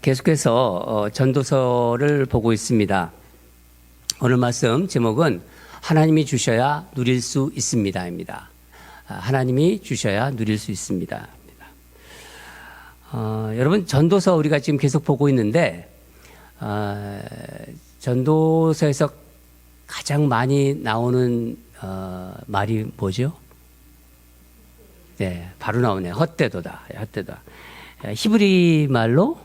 계속해서 전도서를 보고 있습니다. 오늘 말씀 제목은 하나님이 주셔야 누릴 수 있습니다입니다. 하나님이 주셔야 누릴 수 있습니다. 여러분, 전도서 우리가 지금 계속 보고 있는데 전도서에서 가장 많이 나오는 말이 뭐죠? 네, 바로 나오네요. 헛되도다. 헛되도다. 히브리 말로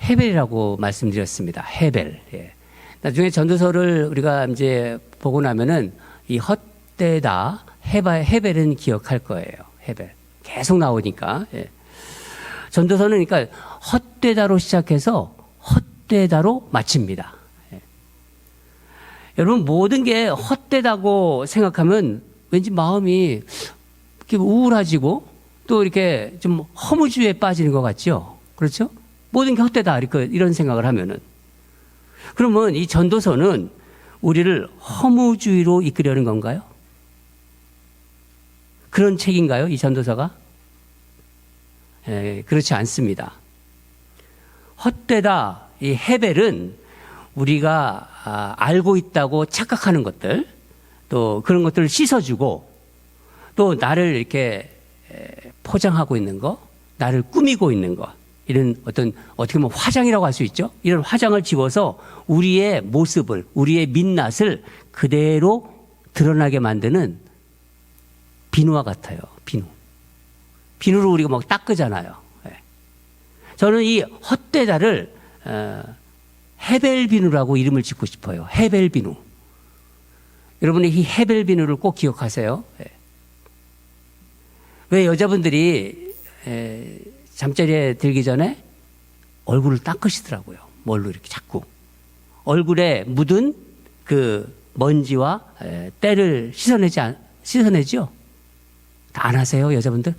헤벨이라고 말씀드렸습니다. 헤벨. 예. 나중에 전도서를 우리가 이제 보고 나면은 이 헛되다, 헤벨은 기억할 거예요. 헤벨. 계속 나오니까. 예. 전도서는 그러니까 헛되다로 시작해서 헛되다로 마칩니다. 예. 여러분, 모든 게 헛되다고 생각하면 왠지 마음이 이렇게 우울해지고 또 이렇게 좀 허무주의에 빠지는 것 같죠? 그렇죠? 모든 게 헛되다, 이런 생각을 하면은. 그러면 이 전도서는 우리를 허무주의로 이끌려는 건가요? 그런 책인가요, 이 전도서가? 그렇지 않습니다. 헛되다, 이 헤벨은 우리가 알고 있다고 착각하는 것들, 또 그런 것들을 씻어주고, 또 나를 이렇게 포장하고 있는 거, 나를 꾸미고 있는 거, 이런 어떻게 보면 화장이라고 할 수 있죠? 이런 화장을 지워서 우리의 모습을, 우리의 민낯을 그대로 드러나게 만드는 비누와 같아요. 비누로 우리가 막 닦으잖아요. 저는 이 헛되다를 헤벨 비누라고 이름을 짓고 싶어요. 헤벨 비누. 여러분이 이 헤벨 비누를 꼭 기억하세요. 왜 여자분들이 잠자리에 들기 전에 얼굴을 닦으시더라고요. 뭘로 이렇게 자꾸. 얼굴에 묻은 그 먼지와 때를 씻어내죠? 다 안 하세요, 여자분들?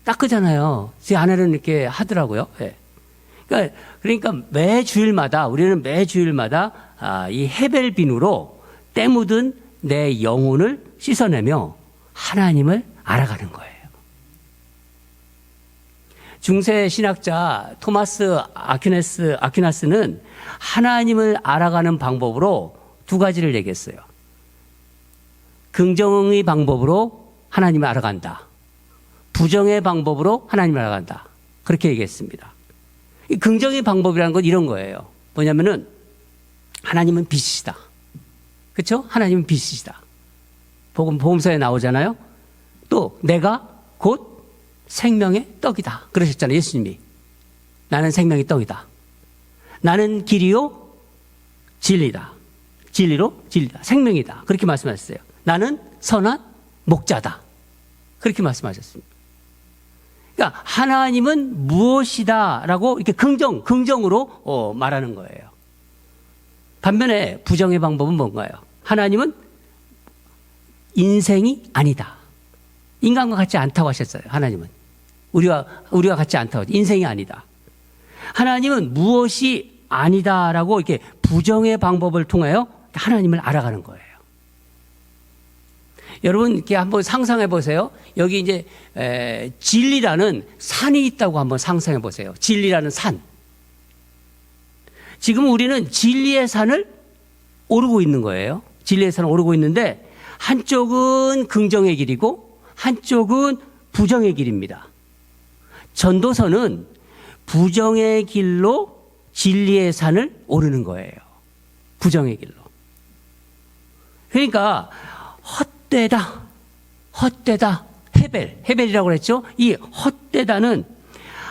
닦으잖아요. 제 아내는 이렇게 하더라고요. 그러니까 우리는 매 주일마다 이 헤벨 비누로 때 묻은 내 영혼을 씻어내며 하나님을 알아가는 거예요. 중세 신학자 토마스 아퀴나스는 하나님을 알아가는 방법으로 두 가지를 얘기했어요. 긍정의 방법으로 하나님을 알아간다. 부정의 방법으로 하나님을 알아간다. 그렇게 얘기했습니다. 이 긍정의 방법이라는 건 이런 거예요. 뭐냐면은 하나님은 빛이시다. 그렇죠? 하나님은 빛이시다. 복음서에 나오잖아요. 또 내가 곧 생명의 떡이다. 그러셨잖아요, 예수님이. 나는 생명의 떡이다. 나는 길이요 진리다. 진리로 진리다. 생명이다. 그렇게 말씀하셨어요. 나는 선한 목자다. 그렇게 말씀하셨습니다. 그러니까 하나님은 무엇이다라고 이렇게 긍정으로 말하는 거예요. 반면에 부정의 방법은 뭔가요? 하나님은 인생이 아니다. 인간과 같지 않다고 하셨어요. 하나님은 우리가 같지 않다고 하죠. 인생이 아니다. 하나님은 무엇이 아니다라고 이렇게 부정의 방법을 통하여 하나님을 알아가는 거예요. 여러분 이렇게 한번 상상해 보세요. 여기 이제 진리라는 산이 있다고 한번 상상해 보세요. 진리라는 산. 지금 우리는 진리의 산을 오르고 있는 거예요. 진리의 산을 오르고 있는데 한쪽은 긍정의 길이고 한쪽은 부정의 길입니다. 전도서는 부정의 길로 진리의 산을 오르는 거예요. 부정의 길로. 그러니까 헛되다, 헤벨이라고 그랬죠? 이 헛되다는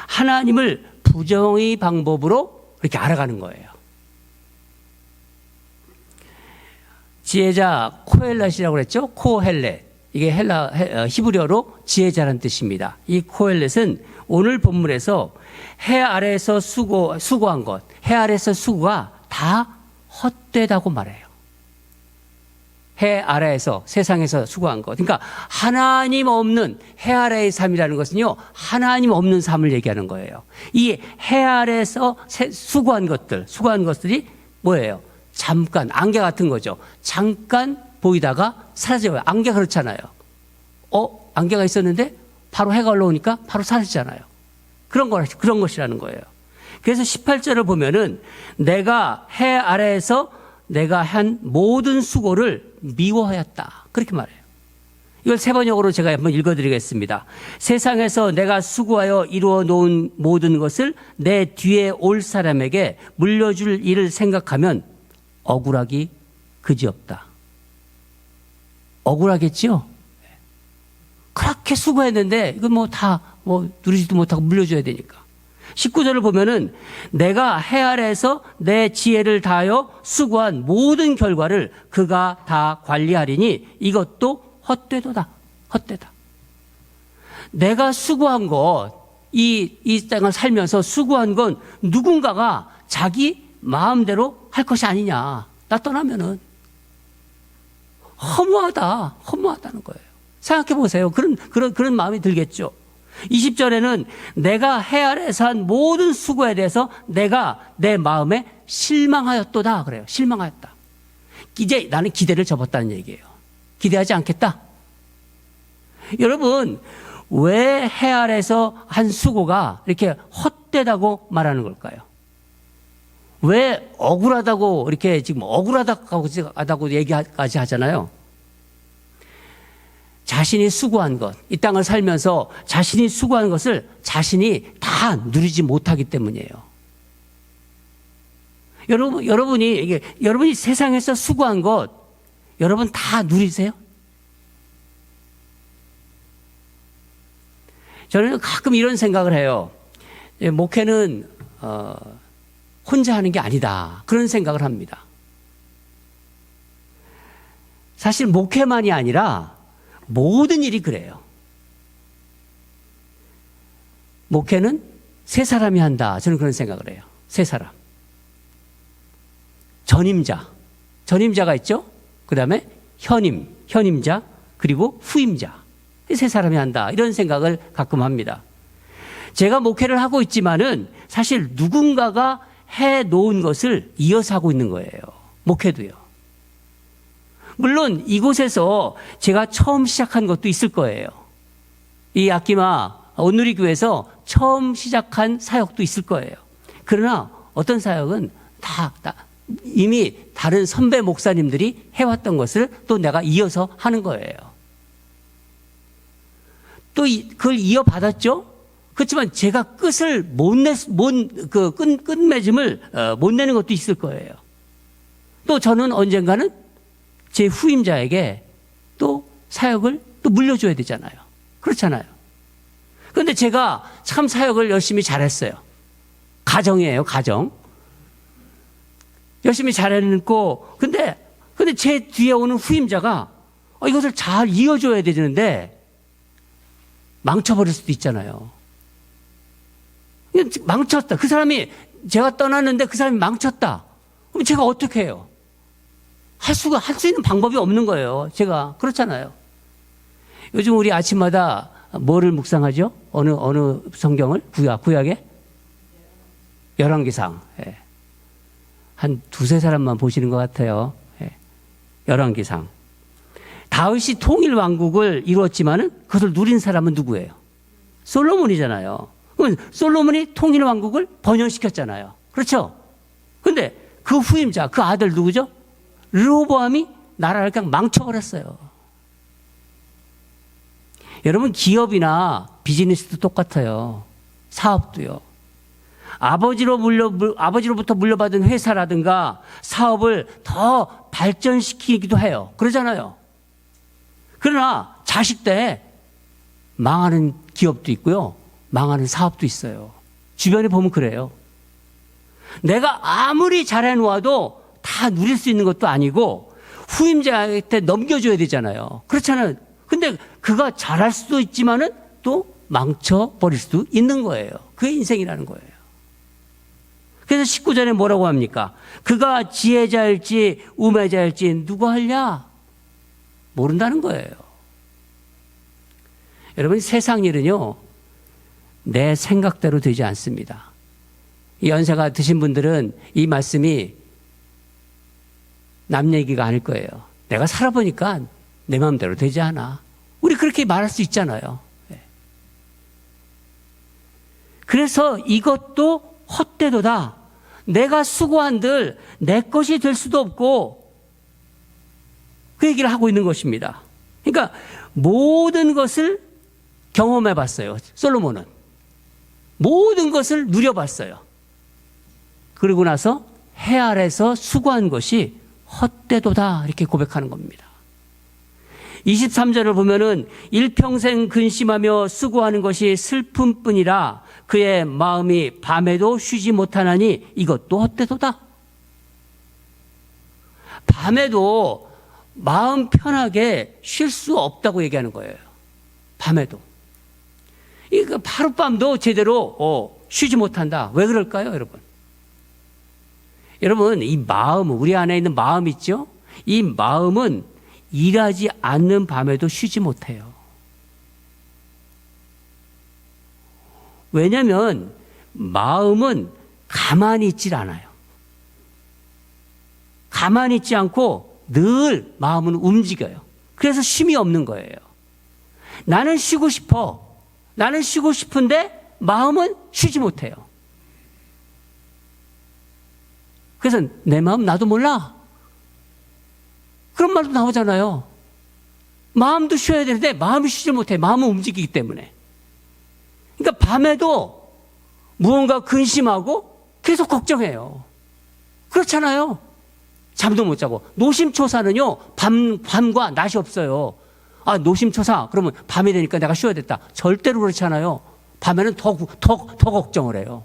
하나님을 부정의 방법으로 이렇게 알아가는 거예요. 지혜자 코헬렛이라고 그랬죠? 코헬렛. 이게 히브리어로 지혜자라는 뜻입니다. 이 코헬렛은 오늘 본문에서 해 아래에서 수고한 것, 해 아래에서 수고가 다 헛되다고 말해요. 해 아래에서 세상에서 수고한 것. 그러니까 하나님 없는 해 아래의 삶이라는 것은요, 하나님 없는 삶을 얘기하는 거예요. 이 해 아래에서 수고한 것들이 뭐예요? 잠깐, 안개 같은 거죠. 잠깐 보이다가 사라져요. 안개가 그렇잖아요. 안개가 있었는데 바로 해가 올라오니까 바로 사라지잖아요. 그런 것이라는 거예요. 그래서 18절을 보면은 내가 해 아래에서 내가 한 모든 수고를 미워하였다. 그렇게 말해요. 이걸 세번역으로 제가 한번 읽어드리겠습니다. 세상에서 내가 수고하여 이루어 놓은 모든 것을 내 뒤에 올 사람에게 물려줄 일을 생각하면 억울하기 그지없다. 억울하겠죠? 그렇게 수고했는데 이거 누리지도 못하고 물려줘야 되니까. 19절을 보면은 내가 해 아래에서 내 지혜를 다하여 수고한 모든 결과를 그가 다 관리하리니 이것도 헛되도다. 헛되다. 내가 수고한 것, 이 땅을 살면서 수고한 건 누군가가 자기 마음대로 할 것이 아니냐. 나 떠나면은 허무하다는 거예요. 생각해 보세요. 그런 마음이 들겠죠. 20절에는 내가 해 아래에서 한 모든 수고에 대해서 내가 내 마음에 실망하였도다. 그래요. 실망하였다. 이제 나는 기대를 접었다는 얘기예요. 기대하지 않겠다. 여러분, 왜 해 아래에서 한 수고가 이렇게 헛되다고 말하는 걸까요? 왜 억울하다고 이렇게 지금 억울하다고 얘기까지 하잖아요. 자신이 수고한 것, 이 땅을 살면서 자신이 수고한 것을 자신이 다 누리지 못하기 때문이에요. 여러분이 세상에서 수고한 것, 여러분 다 누리세요? 저는 가끔 이런 생각을 해요. 목회는 혼자 하는 게 아니다. 그런 생각을 합니다. 사실 목회만이 아니라 모든 일이 그래요. 목회는 세 사람이 한다. 저는 그런 생각을 해요. 세 사람. 전임자가 있죠. 그 다음에 현임자, 그리고 후임자. 이 세 사람이 한다. 이런 생각을 가끔 합니다. 제가 목회를 하고 있지만은 사실 누군가가 해 놓은 것을 이어서 하고 있는 거예요. 목회도요. 물론 이곳에서 제가 처음 시작한 것도 있을 거예요. 이 아끼마 온누리교회에서 처음 시작한 사역도 있을 거예요. 그러나 어떤 사역은 다 이미 다른 선배 목사님들이 해왔던 것을 또 내가 이어서 하는 거예요. 또 그걸 이어받았죠? 그렇지만 제가 끝을 끝맺음을 못 내는 것도 있을 거예요. 또 저는 언젠가는 제 후임자에게 또 사역을 또 물려줘야 되잖아요. 그렇잖아요. 그런데 제가 참 사역을 열심히 잘했어요. 가정. 열심히 잘해놓고, 근데 제 뒤에 오는 후임자가 이것을 잘 이어줘야 되는데 망쳐버릴 수도 있잖아요. 망쳤다. 그 사람이 제가 떠났는데 그 사람이 망쳤다. 그럼 제가 어떻게 해요? 할 수 있는 방법이 없는 거예요. 제가. 그렇잖아요. 요즘 우리 아침마다 뭐를 묵상하죠? 어느 성경을? 구약에? 열왕기상. 예. 한 두세 사람만 보시는 것 같아요. 예. 열왕기상. 다윗이 통일 왕국을 이루었지만은 그것을 누린 사람은 누구예요? 솔로몬이잖아요. 그럼 솔로몬이 통일 왕국을 번영시켰잖아요. 그렇죠? 근데 그 후임자, 그 아들 누구죠? 르호보암이 나라를 그냥 망쳐버렸어요. 여러분, 기업이나 비즈니스도 똑같아요. 사업도요. 아버지로부터 물려받은 회사라든가 사업을 더 발전시키기도 해요. 그러잖아요. 그러나 자식 때 망하는 기업도 있고요. 망하는 사업도 있어요. 주변에 보면 그래요. 내가 아무리 잘해놓아도 다 누릴 수 있는 것도 아니고 후임자한테 넘겨줘야 되잖아요. 그렇잖아요. 근데 그가 잘할 수도 있지만은 또 망쳐버릴 수도 있는 거예요. 그게 인생이라는 거예요. 그래서 19절에 뭐라고 합니까? 그가 지혜자일지 우매자일지 누가 알랴? 모른다는 거예요. 여러분, 세상 일은요, 내 생각대로 되지 않습니다. 이 연세가 드신 분들은 이 말씀이 남 얘기가 아닐 거예요. 내가 살아보니까 내 마음대로 되지 않아. 우리 그렇게 말할 수 있잖아요. 그래서 이것도 헛되도다. 내가 수고한들 내 것이 될 수도 없고, 그 얘기를 하고 있는 것입니다. 그러니까 모든 것을 경험해 봤어요. 솔로몬은 모든 것을 누려봤어요. 그러고 나서 해 아래서 수고한 것이 헛되도다, 이렇게 고백하는 겁니다. 23절을 보면은 일평생 근심하며 수고하는 것이 슬픔뿐이라 그의 마음이 밤에도 쉬지 못하나니 이것도 헛되도다. 밤에도 마음 편하게 쉴 수 없다고 얘기하는 거예요. 밤에도. 이거 하룻밤도 제대로 쉬지 못한다. 왜 그럴까요, 여러분? 여러분, 이 마음, 우리 안에 있는 마음 있죠? 이 마음은 일하지 않는 밤에도 쉬지 못해요. 왜냐하면 마음은 가만히 있질 않아요. 가만히 있지 않고 늘 마음은 움직여요. 그래서 쉼이 없는 거예요. 나는 쉬고 싶어. 나는 쉬고 싶은데 마음은 쉬지 못해요. 그래서 내 마음 나도 몰라. 그런 말도 나오잖아요. 마음도 쉬어야 되는데 마음이 쉬지 못해. 마음은 움직이기 때문에. 그러니까 밤에도 무언가 근심하고 계속 걱정해요. 그렇잖아요. 잠도 못 자고. 노심초사는요, 밤과 낮이 없어요. 아, 노심초사. 그러면 밤이 되니까 내가 쉬어야겠다. 절대로 그렇지 않아요. 밤에는 더 걱정을 해요.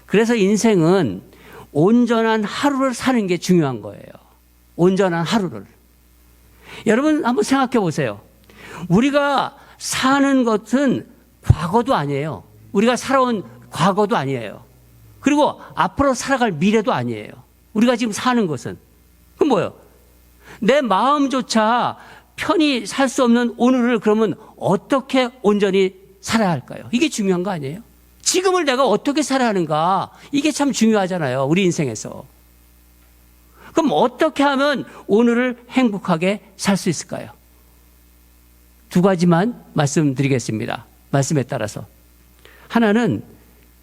그래서 인생은 온전한 하루를 사는 게 중요한 거예요. 온전한 하루를. 여러분 한번 생각해 보세요. 우리가 사는 것은 과거도 아니에요. 우리가 살아온 과거도 아니에요. 그리고 앞으로 살아갈 미래도 아니에요. 우리가 지금 사는 것은. 그럼 뭐예요? 내 마음조차 편히 살 수 없는 오늘을 그러면 어떻게 온전히 살아야 할까요? 이게 중요한 거 아니에요? 지금을 내가 어떻게 살아야 하는가? 이게 참 중요하잖아요. 우리 인생에서. 그럼 어떻게 하면 오늘을 행복하게 살 수 있을까요? 두 가지만 말씀드리겠습니다. 말씀에 따라서. 하나는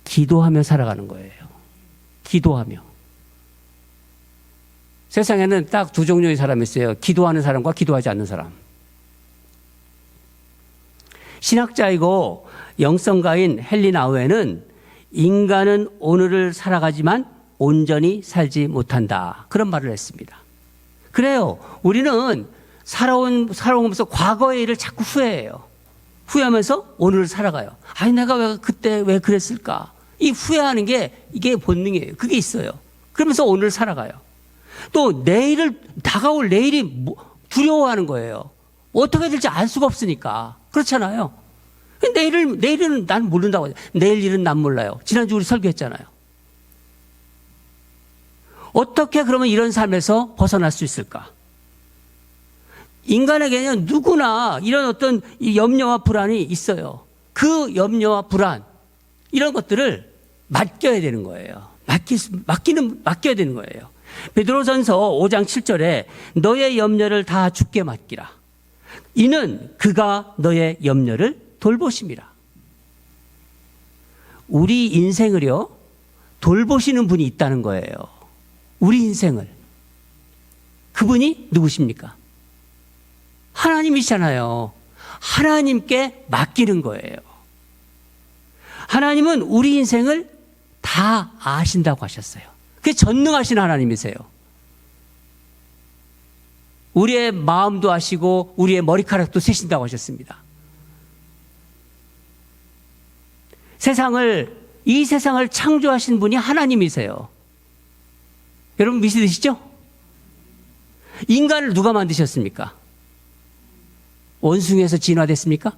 기도하며 살아가는 거예요. 기도하며. 세상에는 딱 두 종류의 사람이 있어요. 기도하는 사람과 기도하지 않는 사람. 신학자이고 영성가인 헨리 나우에는 인간은 오늘을 살아가지만 온전히 살지 못한다. 그런 말을 했습니다. 그래요. 우리는 살아오면서 과거의 일을 자꾸 후회해요. 후회하면서 오늘을 살아가요. 아니, 내가 그때 왜 그랬을까? 이 후회하는 게 이게 본능이에요. 그게 있어요. 그러면서 오늘을 살아가요. 또 다가올 내일이 두려워하는 거예요. 어떻게 될지 알 수가 없으니까. 그렇잖아요. 내일은 난 모른다고. 내일 일은 난 몰라요. 지난주 우리 설교했잖아요. 어떻게 그러면 이런 삶에서 벗어날 수 있을까? 인간에게는 누구나 이런 어떤 염려와 불안이 있어요. 그 염려와 불안, 이런 것들을 맡겨야 되는 거예요. 맡겨야 되는 거예요. 베드로전서 5장 7절에 너의 염려를 다 주께 맡기라. 이는 그가 너의 염려를 돌보심이라. 우리 인생을요, 돌보시는 분이 있다는 거예요. 우리 인생을. 그분이 누구십니까? 하나님이시잖아요. 하나님께 맡기는 거예요. 하나님은 우리 인생을 다 아신다고 하셨어요. 그게 전능하신 하나님이세요. 우리의 마음도 아시고 우리의 머리카락도 세신다고 하셨습니다. 이 세상을 창조하신 분이 하나님이세요. 여러분 믿으시죠? 인간을 누가 만드셨습니까? 원숭이에서 진화됐습니까?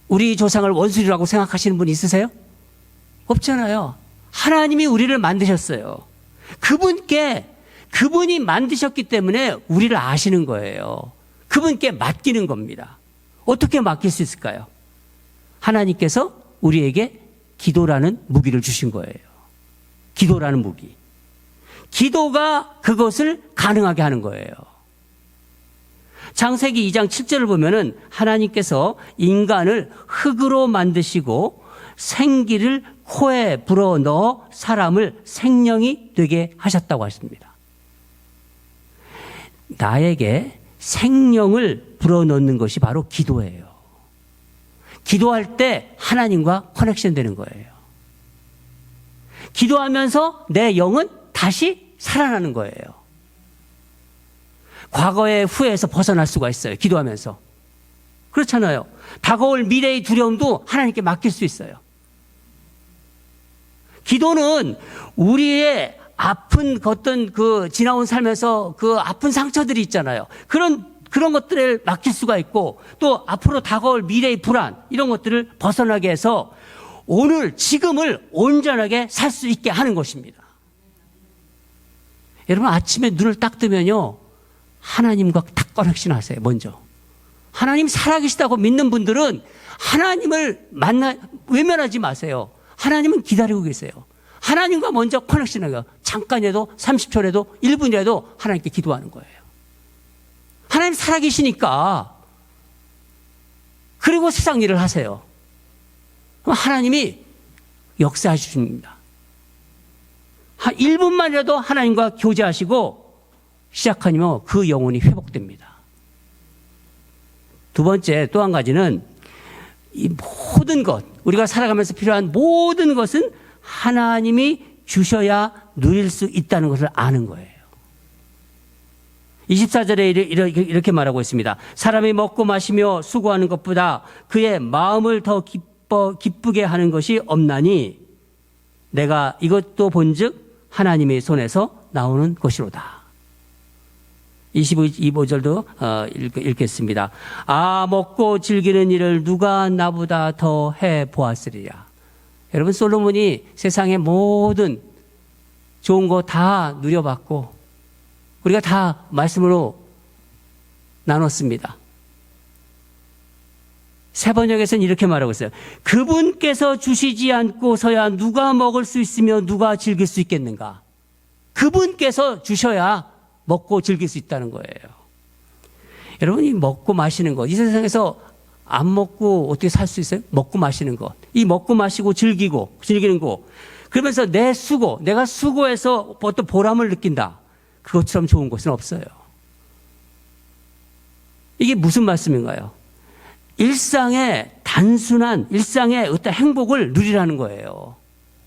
우리 조상을 원숭이라고 생각하시는 분 있으세요? 없잖아요. 하나님이 우리를 만드셨어요. 그분이 만드셨기 때문에 우리를 아시는 거예요. 그분께 맡기는 겁니다. 어떻게 맡길 수 있을까요? 하나님께서 우리에게 기도라는 무기를 주신 거예요. 기도라는 무기. 기도가 그것을 가능하게 하는 거예요. 창세기 2장 7절을 보면은 하나님께서 인간을 흙으로 만드시고 생기를 코에 불어넣어 사람을 생명이 되게 하셨다고 하십니다. 나에게 생명을 불어넣는 것이 바로 기도예요. 기도할 때 하나님과 커넥션 되는 거예요. 기도하면서 내 영은 다시 살아나는 거예요. 과거의 후회에서 벗어날 수가 있어요. 기도하면서. 그렇잖아요. 다가올 미래의 두려움도 하나님께 맡길 수 있어요. 기도는 우리의 아픈 어떤 그 지나온 삶에서 그 아픈 상처들이 있잖아요. 그런 것들을 맡길 수가 있고 또 앞으로 다가올 미래의 불안 이런 것들을 벗어나게 해서 오늘 지금을 온전하게 살 수 있게 하는 것입니다. 여러분 아침에 눈을 딱 뜨면요. 하나님과 딱 커넥션 하세요. 먼저. 하나님 살아계시다고 믿는 분들은 하나님을 외면하지 마세요. 하나님은 기다리고 계세요. 하나님과 먼저 커넥션하고 잠깐이라도 30초라도 1분이라도 하나님께 기도하는 거예요. 하나님 살아계시니까 그리고 세상 일을 하세요. 그럼 하나님이 역사해 주십니다. 한 1분만이라도 하나님과 교제하시고 시작하면 그 영혼이 회복됩니다. 두 번째 또 한 가지는 이 모든 것 우리가 살아가면서 필요한 모든 것은 하나님이 주셔야 누릴 수 있다는 것을 아는 거예요. 24절에 이렇게 말하고 있습니다. 사람이 먹고 마시며 수고하는 것보다 그의 마음을 더 기쁘게 하는 것이 없나니 내가 이것도 본즉 하나님의 손에서 나오는 것이로다. 25절도 읽겠습니다. 아 먹고 즐기는 일을 누가 나보다 더 해보았으리라. 여러분 솔로몬이 세상의 모든 좋은 거 다 누려봤고 우리가 다 말씀으로 나눴습니다. 세 번역에서는 이렇게 말하고 있어요. 그분께서 주시지 않고서야 누가 먹을 수 있으며 누가 즐길 수 있겠는가. 그분께서 주셔야 먹고 즐길 수 있다는 거예요. 여러분이 먹고 마시는 것, 이 세상에서 안 먹고 어떻게 살 수 있어요? 먹고 마시는 것. 이 먹고 마시고 즐기는 거. 그러면서 내가 수고해서 어떤 보람을 느낀다. 그것처럼 좋은 것은 없어요. 이게 무슨 말씀인가요? 단순한 일상의 어떤 행복을 누리라는 거예요.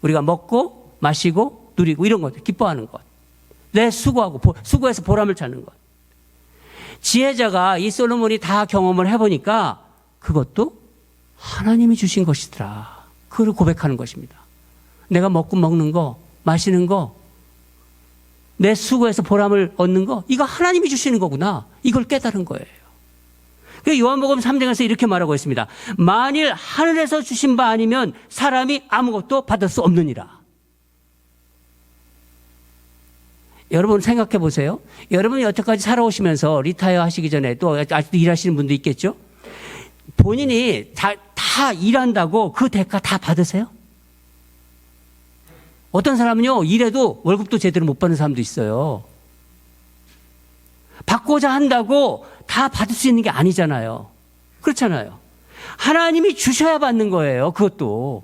우리가 먹고 마시고 누리고 이런 것들 기뻐하는 것. 내 수고해서 보람을 찾는 것. 지혜자가 이 솔로몬이 다 경험을 해보니까 그것도 하나님이 주신 것이더라. 그걸 고백하는 것입니다. 내가 먹는 거, 마시는 거, 내 수고해서 보람을 얻는 거, 이거 하나님이 주시는 거구나. 이걸 깨달은 거예요. 요한복음 3장에서 이렇게 말하고 있습니다. 만일 하늘에서 주신 바 아니면 사람이 아무것도 받을 수 없느니라. 여러분 생각해 보세요. 여러분이 여태까지 살아오시면서 리타이어 하시기 전에 또 아직도 일하시는 분도 있겠죠? 본인이 다 일한다고 그 대가 다 받으세요? 어떤 사람은요, 일해도 월급도 제대로 못 받는 사람도 있어요. 받고자 한다고 다 받을 수 있는 게 아니잖아요. 그렇잖아요. 하나님이 주셔야 받는 거예요. 그것도.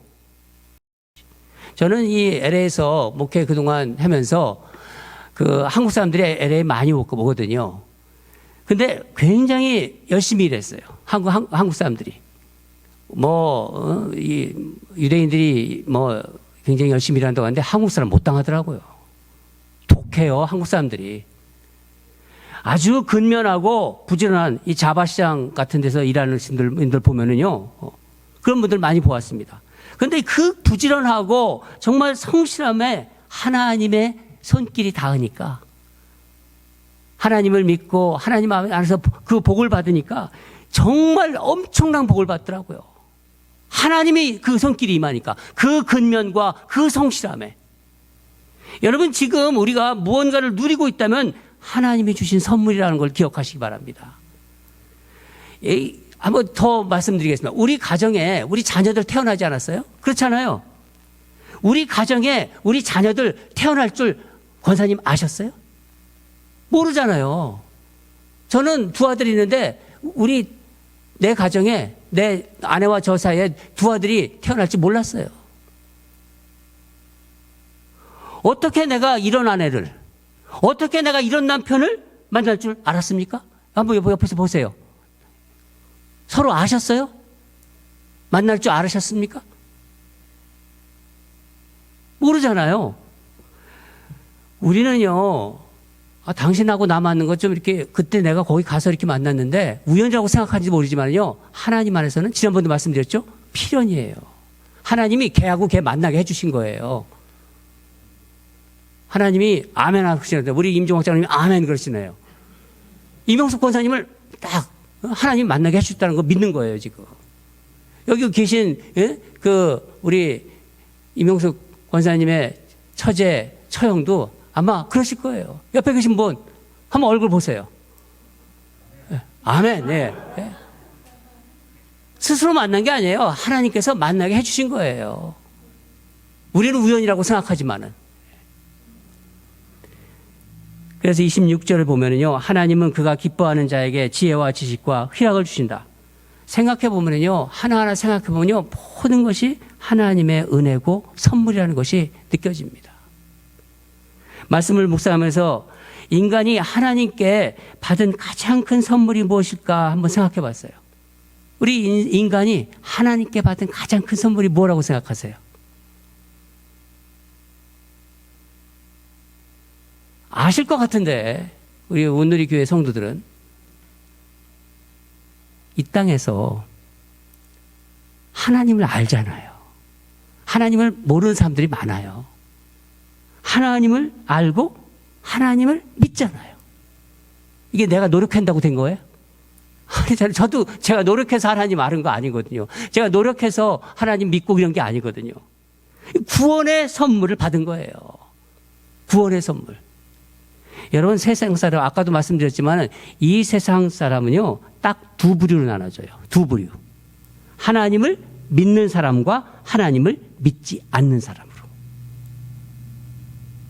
저는 이 LA에서 목회 그동안 하면서 한국 사람들이 LA 많이 오거든요. 근데 굉장히 열심히 일했어요. 한국 사람들이. 이 유대인들이 굉장히 열심히 일한다고 하는데 한국 사람 못 당하더라고요. 독해요, 한국 사람들이. 아주 근면하고 부지런한 이 자바시장 같은 데서 일하는 분들 보면은요, 그런 분들 많이 보았습니다. 그런데 그 부지런하고 정말 성실함에 하나님의 손길이 닿으니까 하나님을 믿고 하나님 안에서 그 복을 받으니까 정말 엄청난 복을 받더라고요. 하나님이 그 손길이 임하니까 그 근면과 그 성실함에. 여러분 지금 우리가 무언가를 누리고 있다면 하나님이 주신 선물이라는 걸 기억하시기 바랍니다. 한번 더 말씀드리겠습니다. 우리 가정에 우리 자녀들 태어나지 않았어요? 그렇잖아요. 우리 가정에 우리 자녀들 태어날 줄 권사님 아셨어요? 모르잖아요. 저는 두 아들이 있는데 내 가정에 내 아내와 저 사이에 두 아들이 태어날지 몰랐어요. 어떻게 내가 이런 아내를, 어떻게 내가 이런 남편을 만날 줄 알았습니까? 한번 옆에서 보세요. 서로 아셨어요? 만날 줄 알으셨습니까? 모르잖아요. 우리는요, 당신하고 나 맞는 것 좀 이렇게, 그때 내가 거기 가서 이렇게 만났는데, 우연이라고 생각하는지 모르지만요, 하나님 안에서는 지난번도 말씀드렸죠? 필연이에요. 하나님이 걔하고 걔 만나게 해주신 거예요. 하나님이 아멘 하시는데, 우리 임종학 장님이 아멘 그러시네요. 이명숙 권사님을 딱 하나님 만나게 해주셨다는 거 믿는 거예요, 지금. 여기 계신, 우리 이명숙 권사님의 처제, 처형도 아마 그러실 거예요. 옆에 계신 분, 한번 얼굴 보세요. 아멘, 네. 스스로 만난 게 아니에요. 하나님께서 만나게 해주신 거예요. 우리는 우연이라고 생각하지만은. 그래서 26절을 보면은요, 하나님은 그가 기뻐하는 자에게 지혜와 지식과 희락을 주신다. 생각해 보면은요, 하나하나 생각해 보면요, 모든 것이 하나님의 은혜고 선물이라는 것이 느껴집니다. 말씀을 묵상하면서 인간이 하나님께 받은 가장 큰 선물이 무엇일까 한번 생각해 봤어요. 우리 인간이 하나님께 받은 가장 큰 선물이 뭐라고 생각하세요? 아실 것 같은데, 우리 온누리 교회 성도들은 이 땅에서 하나님을 알잖아요. 하나님을 모르는 사람들이 많아요. 하나님을 알고 하나님을 믿잖아요. 이게 내가 노력한다고 된 거예요? 아니, 저도 제가 노력해서 하나님 아는 거 아니거든요. 제가 노력해서 하나님 믿고 이런 게 아니거든요. 구원의 선물을 받은 거예요. 구원의 선물. 여러분, 세상 사람, 아까도 말씀드렸지만 이 세상 사람은요, 딱 두 부류로 나눠져요. 두 부류. 하나님을 믿는 사람과 하나님을 믿지 않는 사람으로.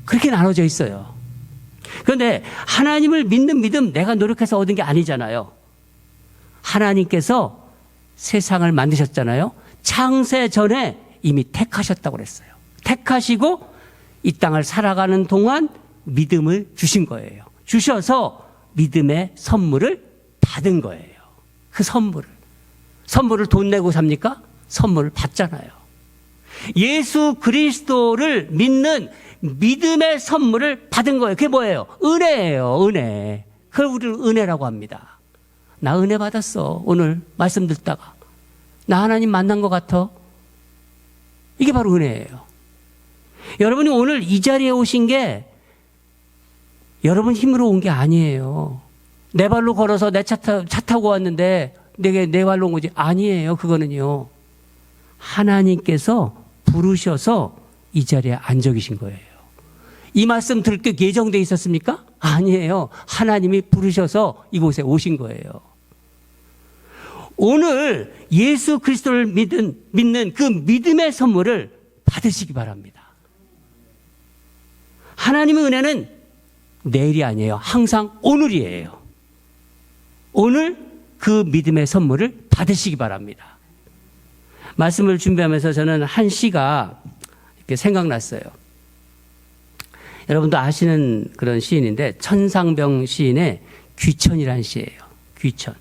그렇게 나눠져 있어요. 그런데 하나님을 믿는 믿음, 내가 노력해서 얻은 게 아니잖아요. 하나님께서 세상을 만드셨잖아요. 창세 전에 이미 택하셨다고 그랬어요. 택하시고 이 땅을 살아가는 동안 믿음을 주신 거예요. 주셔서 믿음의 선물을 받은 거예요. 그 선물을 돈 내고 삽니까? 선물을 받잖아요. 예수 그리스도를 믿는 믿음의 선물을 받은 거예요. 그게 뭐예요? 은혜예요. 은혜. 그걸 우리는 은혜라고 합니다. 나 은혜 받았어. 오늘 말씀 듣다가 나 하나님 만난 것 같아. 이게 바로 은혜예요. 여러분이 오늘 이 자리에 오신 게 여러분 힘으로 온 게 아니에요. 내 발로 걸어서 내 차 타고 왔는데 내게 내 발로 온 거지. 아니에요. 그거는요. 하나님께서 부르셔서 이 자리에 앉아 계신 거예요. 이 말씀 들을 게 예정돼 있었습니까? 아니에요. 하나님이 부르셔서 이곳에 오신 거예요. 오늘 예수 그리스도를 믿는 그 믿음의 선물을 받으시기 바랍니다. 하나님의 은혜는 내일이 아니에요. 항상 오늘이에요. 오늘 그 믿음의 선물을 받으시기 바랍니다. 말씀을 준비하면서 저는 한 시가 이렇게 생각났어요. 여러분도 아시는 그런 시인인데 천상병 시인의 귀천이라는 시예요. 귀천.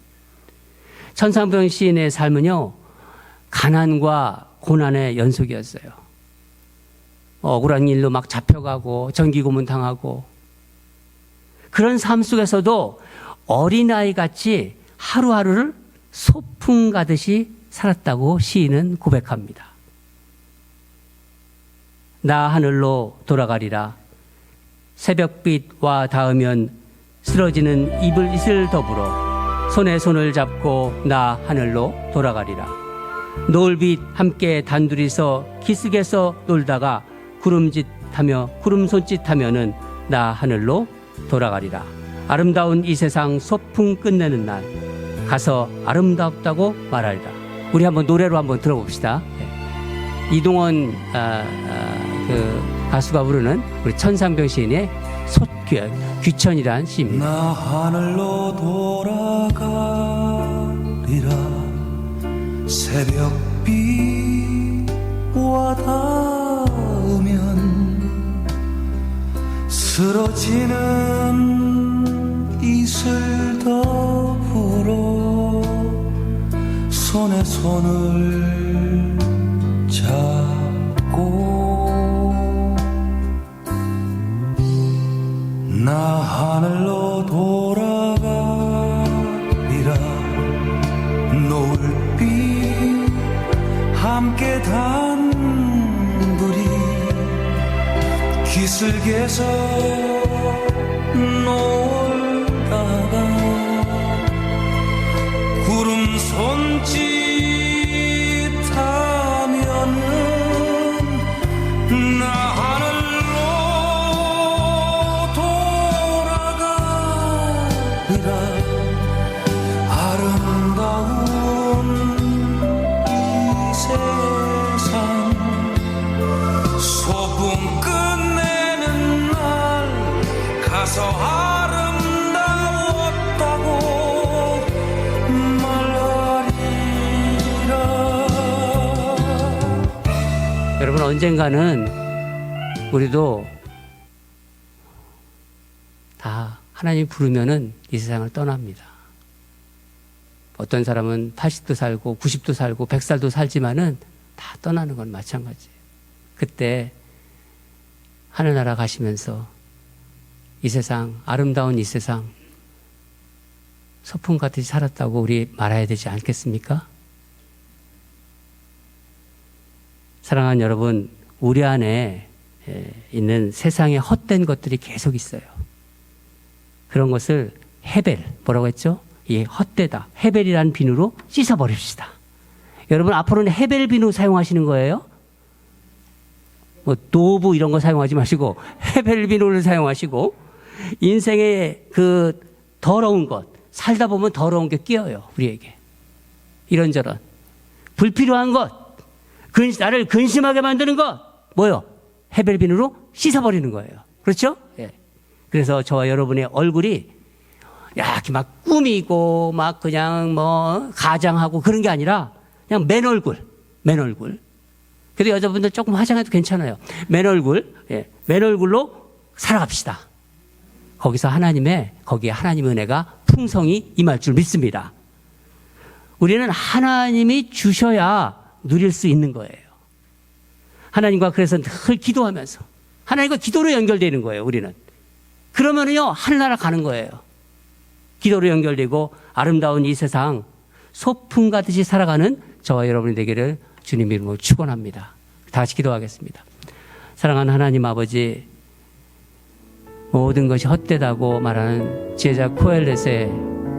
천상병 시인의 삶은요, 가난과 고난의 연속이었어요. 억울한 일로 막 잡혀가고 전기고문 당하고 그런 삶 속에서도 어린아이 같이 하루하루를 소풍 가듯이 살았다고 시인은 고백합니다. 나 하늘로 돌아가리라. 새벽빛 와 닿으면 쓰러지는 이슬 더불어 손에 손을 잡고 나 하늘로 돌아가리라. 노을빛 함께 단둘이서 기슭에서 놀다가 구름 손짓하면은 나 하늘로 돌아가리라. 아름다운 이 세상 소풍 끝내는 날 가서 아름답다고 말하리라. 우리 한번 노래로 한번 들어봅시다. 이동원 그 가수가 부르는 우리 천상병 시인의 귀천이란 시입니다. 나 하늘로 돌아가리라. 새벽비와 닿으면 쓰러지는 이슬더불어 손에 손을 잡고 나 하늘로 돌아가리라. 노을빛 함께 단둘이 기슭에서 놀다가 구름 손짓하면은 나 하늘로 돌아가리라. 아름다운 이 세상 소풍 끝내는 날 가서 아름다웠다고 말하리라. 여러분, 언젠가는 우리도 다 하나님 부르면은 이 세상을 떠납니다. 어떤 사람은 80도 살고 90도 살고 100살도 살지만은 다 떠나는 건 마찬가지예요. 그때 하늘나라 가시면서 이 세상, 아름다운 이 세상 소풍 같이 살았다고 우리 말해야 되지 않겠습니까? 사랑하는 여러분, 우리 안에 있는 세상의 헛된 것들이 계속 있어요. 그런 것을 헤벨, 뭐라고 했죠? 이 헛되다. 헤벨이라는 비누로 씻어버립시다. 여러분, 앞으로는 헤벨 비누 사용하시는 거예요? 뭐 노브 이런 거 사용하지 마시고 헤벨 비누를 사용하시고, 인생의 그 더러운 것, 살다 보면 더러운 게 끼어요, 우리에게. 이런저런 불필요한 것, 나를 근심하게 만드는 것, 뭐요? 헤벨 비누로 씻어버리는 거예요. 그렇죠? 예. 그래서 저와 여러분의 얼굴이 이렇게 막 꾸미고 막 그냥 뭐 가장하고 그런 게 아니라 그냥 맨 얼굴. 그래도 여자분들 조금 화장해도 괜찮아요. 맨 얼굴, 예. 맨 얼굴로 살아갑시다. 거기서 거기에 하나님의 은혜가 풍성히 임할 줄 믿습니다. 우리는 하나님이 주셔야 누릴 수 있는 거예요. 하나님과 그래서 늘 기도하면서 하나님과 기도로 연결되는 거예요, 우리는. 그러면은요, 하늘나라 가는 거예요. 기도로 연결되고 아름다운 이 세상 소풍 가듯이 살아가는 저와 여러분이 되기를 주님 이름으로 축원합니다. 다 같이 기도하겠습니다. 사랑하는 하나님 아버지, 모든 것이 헛되다고 말하는 지혜자 코엘렛의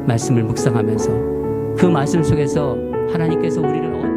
말씀을 묵상하면서 그 말씀 속에서 하나님께서 우리를